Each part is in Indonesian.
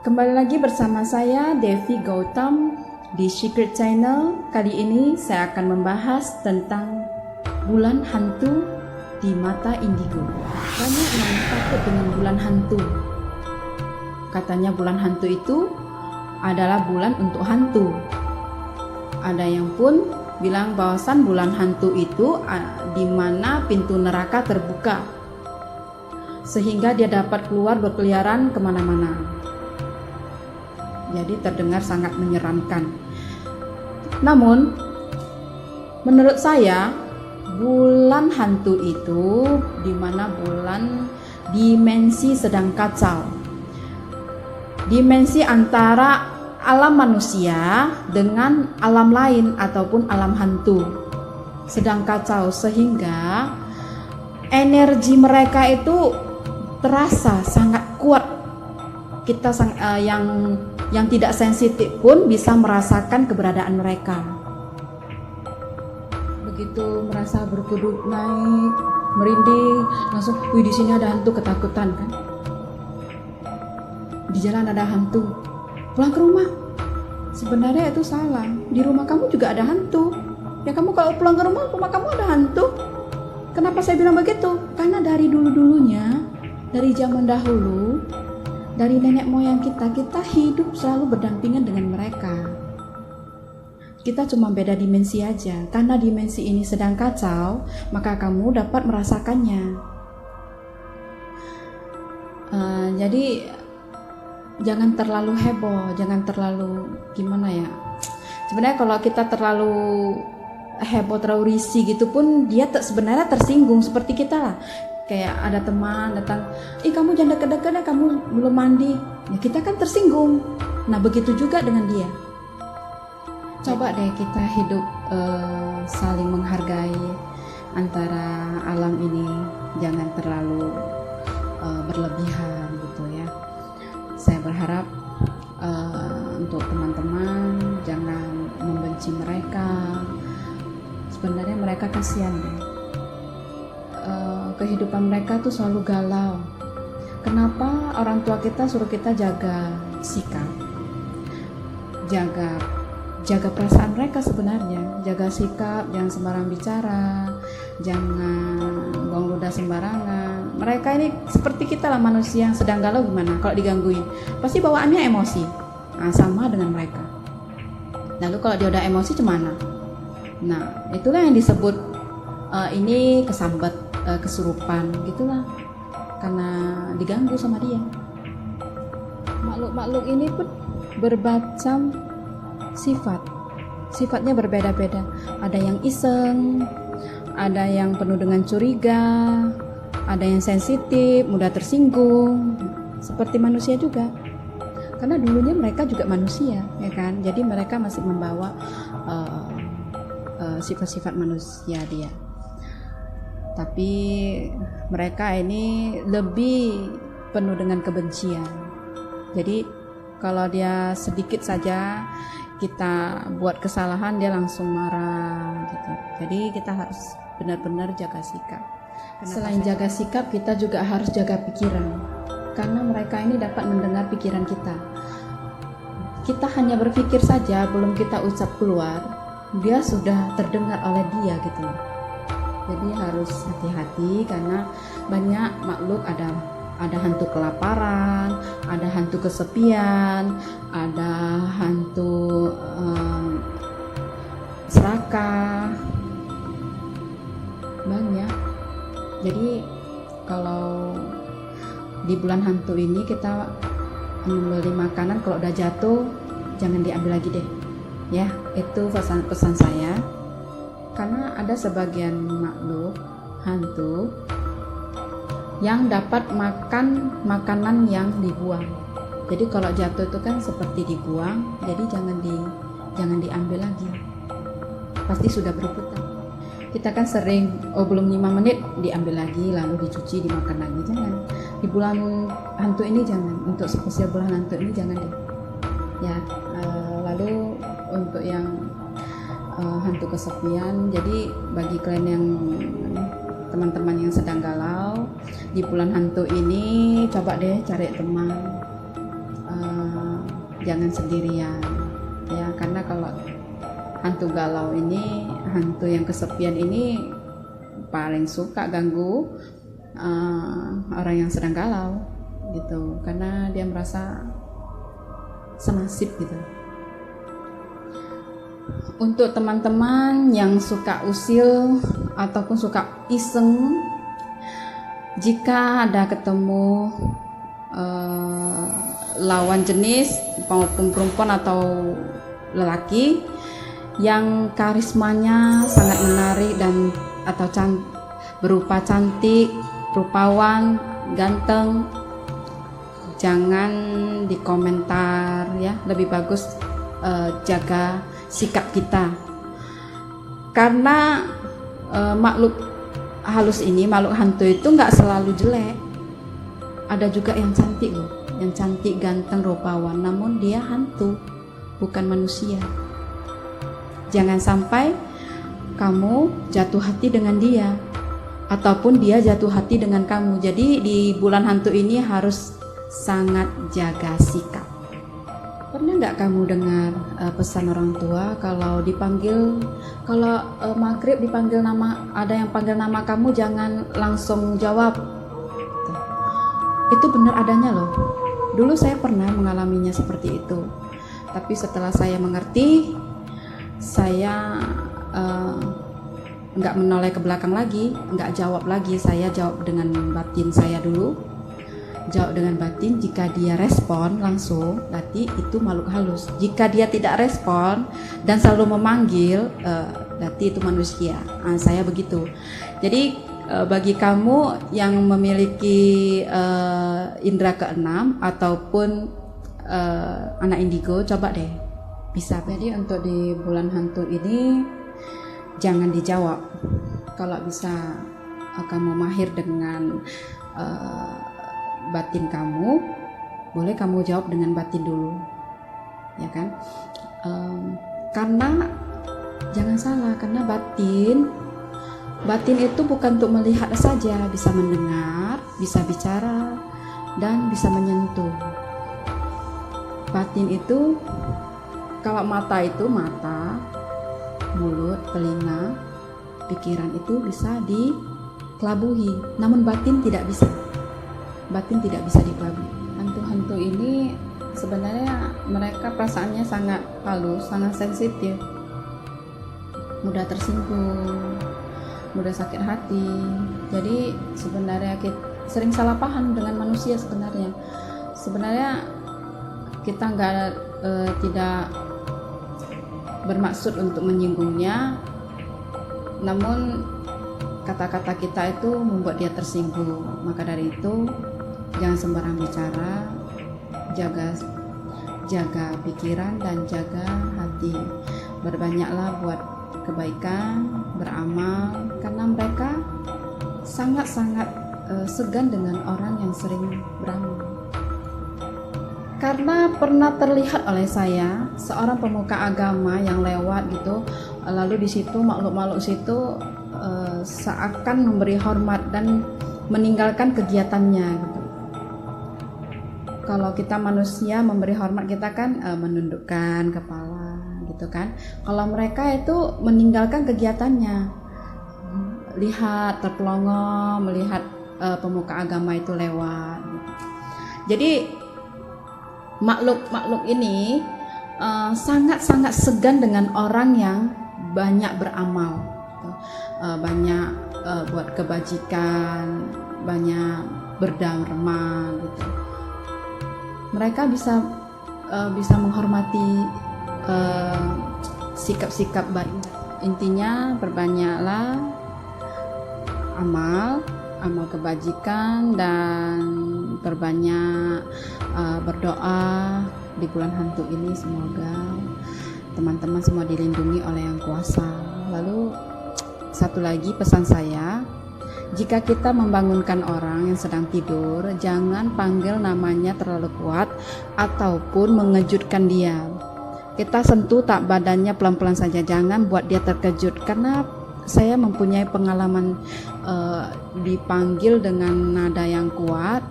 Kembali lagi bersama saya Devi Gautam di Secret Channel. Kali ini saya akan membahas tentang bulan hantu di mata indigo. Banyak yang takut dengan bulan hantu. Katanya bulan hantu itu adalah bulan untuk hantu. Ada yang pun bilang bahwasan bulan hantu itu di mana pintu neraka terbuka, sehingga dia dapat keluar berkeliaran kemana-mana. Jadi terdengar sangat menyeramkan. Namun menurut saya bulan hantu itu di mana bulan dimensi sedang kacau. Dimensi antara alam manusia dengan alam lain ataupun alam hantu sedang kacau, sehingga energi mereka itu terasa sangat kuat. Kita yang tidak sensitif pun bisa merasakan keberadaan mereka. Begitu merasa berkedut naik, merinding, langsung, wih di sini ada hantu, ketakutan kan? Di jalan ada hantu, pulang ke rumah. Sebenarnya itu salah. Di rumah kamu juga ada hantu. Ya kamu kalau pulang ke rumah kamu ada hantu. Kenapa saya bilang begitu? Karena dari dulu-dulunya, dari zaman dahulu, dari nenek moyang kita hidup selalu berdampingan dengan mereka. Kita cuma beda dimensi aja. Karena dimensi ini sedang kacau, maka kamu dapat merasakannya. Jadi jangan terlalu heboh, jangan terlalu gimana ya. Sebenarnya kalau kita terlalu heboh, terlalu risih gitu pun dia sebenarnya tersinggung seperti kita lah. Kayak ada teman datang, kamu jangan deket-deket ya, kamu belum mandi. Ya kita kan tersinggung. Nah begitu juga dengan dia. Coba deh kita hidup saling menghargai antara alam ini. Jangan terlalu berlebihan gitu ya. Saya berharap untuk teman-teman jangan membenci mereka. Sebenarnya mereka kasihan deh. Kehidupan mereka tuh selalu galau. Kenapa orang tua kita suruh kita jaga sikap, jaga perasaan mereka sebenarnya, jaga sikap, jangan sembarang bicara, jangan buang ludah sembarangan. Mereka ini seperti kita lah, manusia yang sedang galau. Gimana kalau digangguin? Pasti bawaannya emosi. Nah, sama dengan mereka. Lalu kalau dia udah emosi gimana? Nah, itulah yang disebut ini kesambet, kesurupan gitulah, karena diganggu sama dia. Makhluk-makhluk ini pun bermacam sifatnya berbeda-beda. Ada yang iseng, ada yang penuh dengan curiga, ada yang sensitif, mudah tersinggung, seperti manusia juga. Karena dulunya mereka juga manusia, ya kan? Jadi mereka masih membawa sifat-sifat manusia dia. Tapi mereka ini lebih penuh dengan kebencian. Jadi kalau dia sedikit saja kita buat kesalahan, dia langsung marah gitu. Jadi kita harus benar-benar jaga sikap. Selain jaga sikap, kita juga harus jaga pikiran. Karena mereka ini dapat mendengar pikiran kita. Kita hanya berpikir saja, belum kita ucap keluar, dia sudah terdengar oleh dia gitu. Jadi harus hati-hati karena banyak makhluk, ada hantu kelaparan, ada hantu kesepian, ada hantu serakah, banyak. Jadi kalau di bulan hantu ini kita membeli makanan, kalau udah jatuh jangan diambil lagi deh. Ya, itu pesan saya. Karena ada sebagian makhluk hantu yang dapat makan makanan yang dibuang. Jadi kalau jatuh itu kan seperti dibuang, jadi jangan diambil lagi. Pasti sudah berputar. Kita kan sering, belum 5 menit diambil lagi, lalu dicuci, dimakan lagi. Jangan. Di bulan hantu ini jangan. Untuk spesial bulan hantu ini jangan deh. Ya, lalu untuk yang hantu kesepian, jadi bagi kalian yang teman-teman yang sedang galau di bulan hantu ini, coba deh cari teman, jangan sendirian ya, karena kalau hantu galau ini, hantu yang kesepian ini paling suka ganggu orang yang sedang galau gitu, karena dia merasa senasib gitu. Untuk teman-teman yang suka usil ataupun suka iseng, jika ada ketemu lawan jenis maupun perempuan atau lelaki yang karismanya sangat menarik dan atau berupa cantik, rupawan, ganteng, jangan dikomentar ya, lebih bagus jaga sikap kita, karena makhluk halus ini, makhluk hantu itu nggak selalu jelek, ada juga yang cantik loh, yang cantik, ganteng, rupawan, namun dia hantu, bukan manusia. Jangan sampai kamu jatuh hati dengan dia ataupun dia jatuh hati dengan kamu. Jadi di bulan hantu ini harus sangat jaga sikap. Pernah nggak kamu dengar pesan orang tua kalau dipanggil, kalau maghrib dipanggil nama, ada yang panggil nama kamu, jangan langsung jawab. Itu benar adanya loh. Dulu saya pernah mengalaminya seperti itu. Tapi setelah saya mengerti, saya nggak menoleh ke belakang lagi, nggak jawab lagi. Saya jawab dengan batin saya dulu. Jawab dengan batin. Jika dia respon langsung, berarti itu makhluk halus. Jika dia tidak respon dan selalu memanggil, berarti itu manusia. Saya begitu. Jadi bagi kamu yang memiliki indera keenam ataupun anak indigo, coba deh bisa. Jadi untuk di bulan hantu ini jangan dijawab. Kalau bisa kamu mahir dengan batin kamu, boleh kamu jawab dengan batin dulu, ya kan? Karena jangan salah, karena batin itu bukan untuk melihat saja, bisa mendengar, bisa bicara, dan bisa menyentuh. Batin itu, kalau mata itu mata, mulut, telinga, pikiran itu bisa dikelabuhi, namun batin tidak bisa. Batin tidak bisa dikelabuhi. Hantu-hantu ini sebenarnya mereka perasaannya sangat halus, sangat sensitif, mudah tersinggung, mudah sakit hati. Jadi sebenarnya kita sering salah paham dengan manusia. Sebenarnya kita tidak bermaksud untuk menyinggungnya, namun kata-kata kita itu membuat dia tersinggung. Maka dari itu jangan sembarang bicara, jaga pikiran dan jaga hati. Berbanyaklah buat kebaikan, beramal, karena mereka sangat-sangat segan dengan orang yang sering beramal. Karena pernah terlihat oleh saya seorang pemuka agama yang lewat gitu, lalu di situ makhluk-makhluk situ seakan memberi hormat dan meninggalkan kegiatannya gitu. Kalau kita manusia memberi hormat, kita kan menundukkan kepala gitu kan. Kalau mereka itu meninggalkan kegiatannya, lihat terpelongo melihat pemuka agama itu lewat gitu. Jadi makhluk ini sangat-sangat segan dengan orang yang banyak beramal, banyak buat kebajikan, banyak berderma gitu. Mereka bisa menghormati sikap-sikap baik. Intinya perbanyaklah amal kebajikan dan perbanyak berdoa di bulan hantu ini. Semoga teman-teman semua dilindungi oleh Yang Kuasa. Lalu satu lagi pesan saya, jika kita membangunkan orang yang sedang tidur, jangan panggil namanya terlalu kuat ataupun mengejutkan dia. Kita sentuh tak badannya pelan-pelan saja, jangan buat dia terkejut. Karena saya mempunyai pengalaman dipanggil dengan nada yang kuat,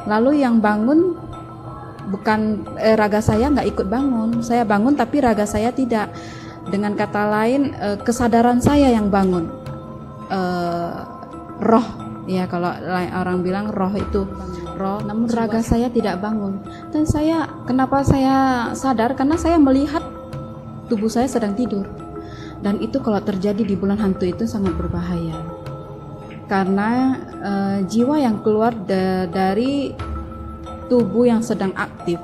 lalu yang bangun bukan raga saya nggak ikut bangun. Saya bangun tapi raga saya tidak. Dengan kata lain, kesadaran saya yang bangun. Roh, ya kalau orang bilang roh itu roh, namun raga saya tidak bangun. Dan kenapa saya sadar? Karena saya melihat tubuh saya sedang tidur. Dan itu kalau terjadi di bulan hantu itu sangat berbahaya. Karena jiwa yang keluar dari tubuh yang sedang aktif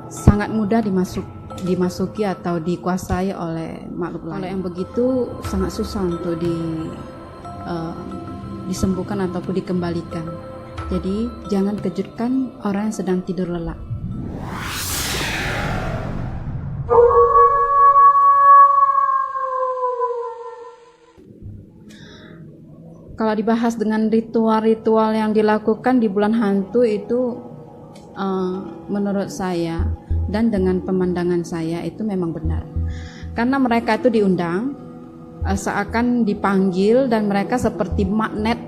sangat mudah dimasuki atau dikuasai oleh makhluk lain. Kalau yang begitu sangat susah untuk disembuhkan ataupun dikembalikan. Jadi jangan kejutkan orang yang sedang tidur lelap. Kalau dibahas dengan ritual-ritual yang dilakukan di bulan hantu itu menurut saya dan dengan pemandangan saya itu memang benar. Karena mereka itu diundang, seakan dipanggil, dan mereka seperti magnet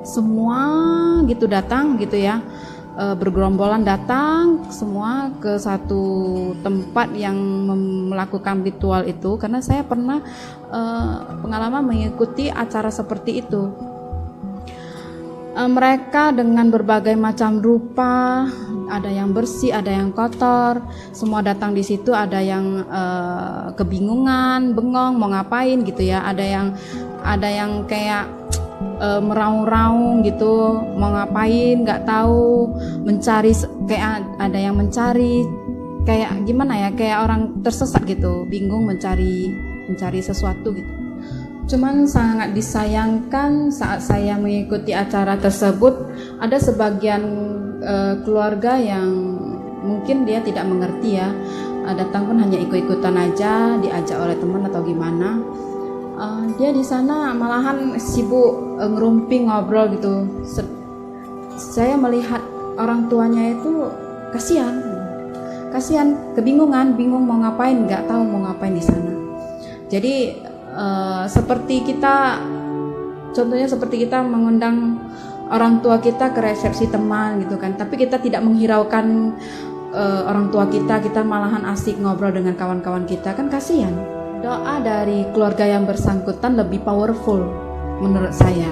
semua gitu datang gitu ya, bergerombolan datang semua ke satu tempat yang melakukan ritual itu. Karena saya pernah pengalaman mengikuti acara seperti itu. Mereka dengan berbagai macam rupa, ada yang bersih, ada yang kotor, semua datang di situ. Ada yang kebingungan, bengong, mau ngapain gitu ya. Ada yang kayak meraung-raung gitu, mau ngapain, nggak tahu, mencari, kayak ada yang mencari, kayak gimana ya, kayak orang tersesat gitu, bingung mencari sesuatu gitu. Cuman sangat disayangkan saat saya mengikuti acara tersebut, ada sebagian keluarga yang mungkin dia tidak mengerti ya, datang pun hanya ikut-ikutan aja, diajak oleh teman atau gimana. Dia di sana malahan sibuk ngerumping, ngobrol gitu. Saya melihat orang tuanya itu kasihan, kebingungan, bingung mau ngapain, nggak tahu mau ngapain di sana. Jadi seperti kita, contohnya seperti kita mengundang orang tua kita ke resepsi teman gitu kan, tapi kita tidak menghiraukan orang tua kita malahan asik ngobrol dengan kawan-kawan kita, kan kasihan. Doa dari keluarga yang bersangkutan lebih powerful menurut saya.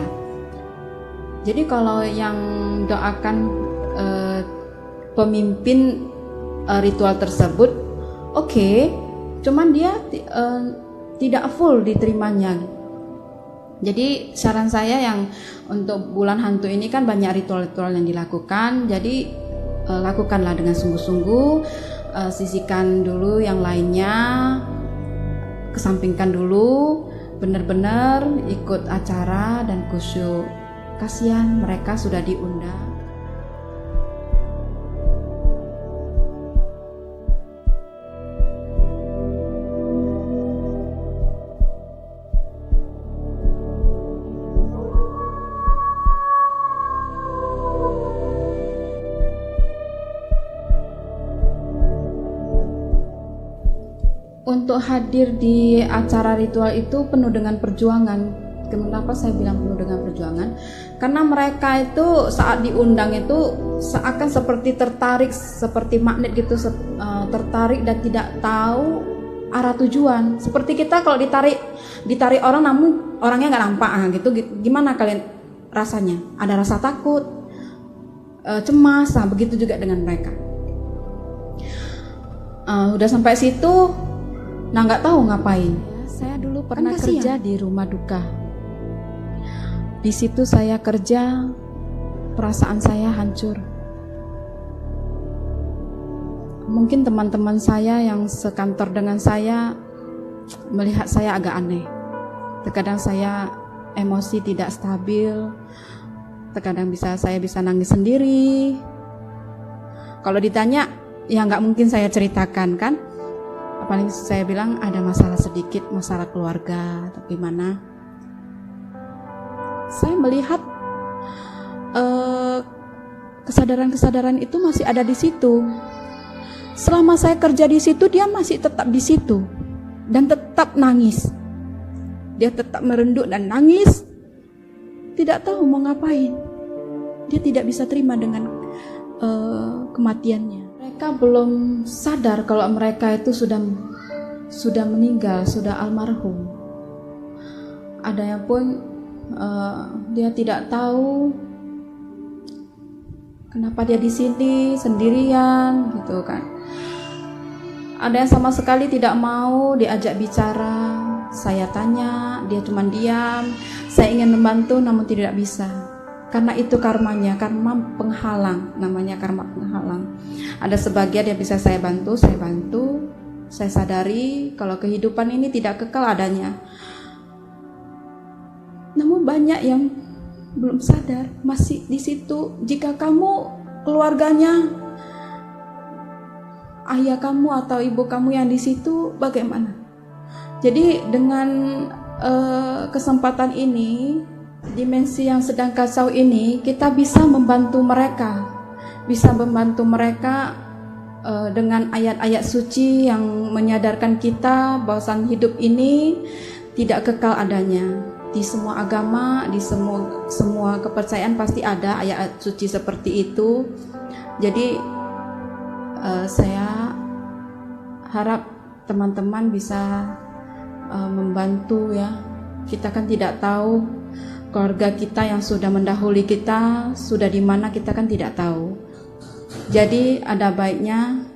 Jadi kalau yang doakan pemimpin ritual tersebut, oke, cuman dia tidak full diterimanya. Jadi saran saya yang untuk bulan hantu ini kan banyak ritual-ritual yang dilakukan. Jadi lakukanlah dengan sungguh-sungguh, sisihkan dulu yang lainnya, kesampingkan dulu, benar-benar ikut acara dan khusyuk. Kasihan mereka sudah diundang. Untuk hadir di acara ritual itu penuh dengan perjuangan. Kenapa saya bilang penuh dengan perjuangan? Karena mereka itu saat diundang itu seakan seperti tertarik, seperti magnet gitu, tertarik dan tidak tahu arah tujuan. Seperti kita kalau ditarik orang namun orangnya nggak nampak gitu. Gimana kalian rasanya? Ada rasa takut, cemas, begitu juga dengan mereka. Udah sampai situ, nggak tahu ngapain. Saya dulu pernah kerja di rumah duka. Di situ saya kerja, perasaan saya hancur. Mungkin teman-teman saya yang sekantor dengan saya melihat saya agak aneh. Terkadang saya emosi tidak stabil. Terkadang saya bisa nangis sendiri. Kalau ditanya, ya nggak mungkin saya ceritakan kan. Paling saya bilang ada masalah sedikit, masalah keluarga atau gimana. Saya melihat kesadaran-kesadaran itu masih ada di situ. Selama saya kerja di situ, dia masih tetap di situ dan tetap nangis. Dia tetap merenduk dan nangis, tidak tahu mau ngapain. Dia tidak bisa terima dengan kematiannya. mereka belum sadar kalau mereka itu sudah meninggal, sudah almarhum. Ada yang pun dia tidak tahu kenapa dia di sini sendirian gitu kan. Ada yang sama sekali tidak mau diajak bicara. Saya tanya, dia cuma diam. Saya ingin membantu namun tidak bisa. Karena itu karmanya, karma penghalang, namanya karma penghalang. Ada sebagian yang bisa saya bantu. Saya sadari kalau kehidupan ini tidak kekal adanya. Namun banyak yang belum sadar, masih di situ. Jika kamu keluarganya, ayah kamu atau ibu kamu yang di situ, bagaimana? Jadi dengan kesempatan ini, dimensi yang sedang kacau ini, kita bisa membantu mereka, dengan ayat-ayat suci yang menyadarkan kita bahwa hidup ini tidak kekal adanya. Di semua agama, di semua kepercayaan pasti ada ayat suci seperti itu. Jadi saya harap teman-teman bisa membantu ya. Kita kan tidak tahu keluarga kita yang sudah mendahului kita sudah di mana, kita kan tidak tahu. Jadi ada baiknya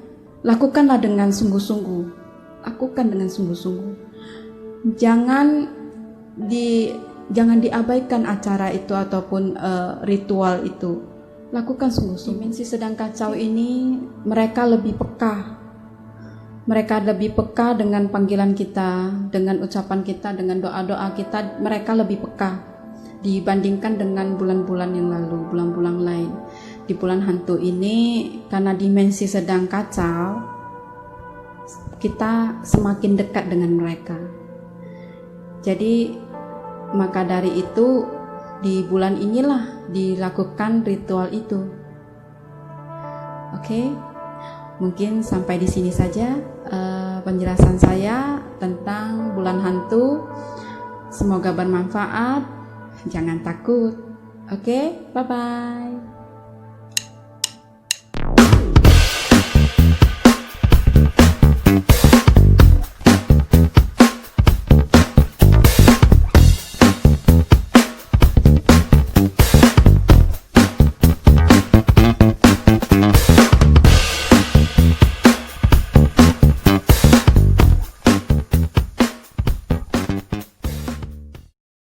lakukanlah dengan sungguh-sungguh. Jangan diabaikan acara itu ataupun ritual itu. Lakukan sungguh-sungguh. Dimensi sedang kacau ini, mereka lebih peka. Mereka lebih peka dengan panggilan kita, dengan ucapan kita, dengan doa-doa kita. Mereka lebih peka dibandingkan dengan bulan-bulan yang lalu, bulan-bulan lain. Di bulan hantu ini, karena dimensi sedang kacau, kita semakin dekat dengan mereka. Jadi maka dari itu di bulan inilah dilakukan ritual itu. Oke, mungkin sampai di sini saja penjelasan saya tentang bulan hantu. Semoga bermanfaat. Jangan takut. Oke, bye bye.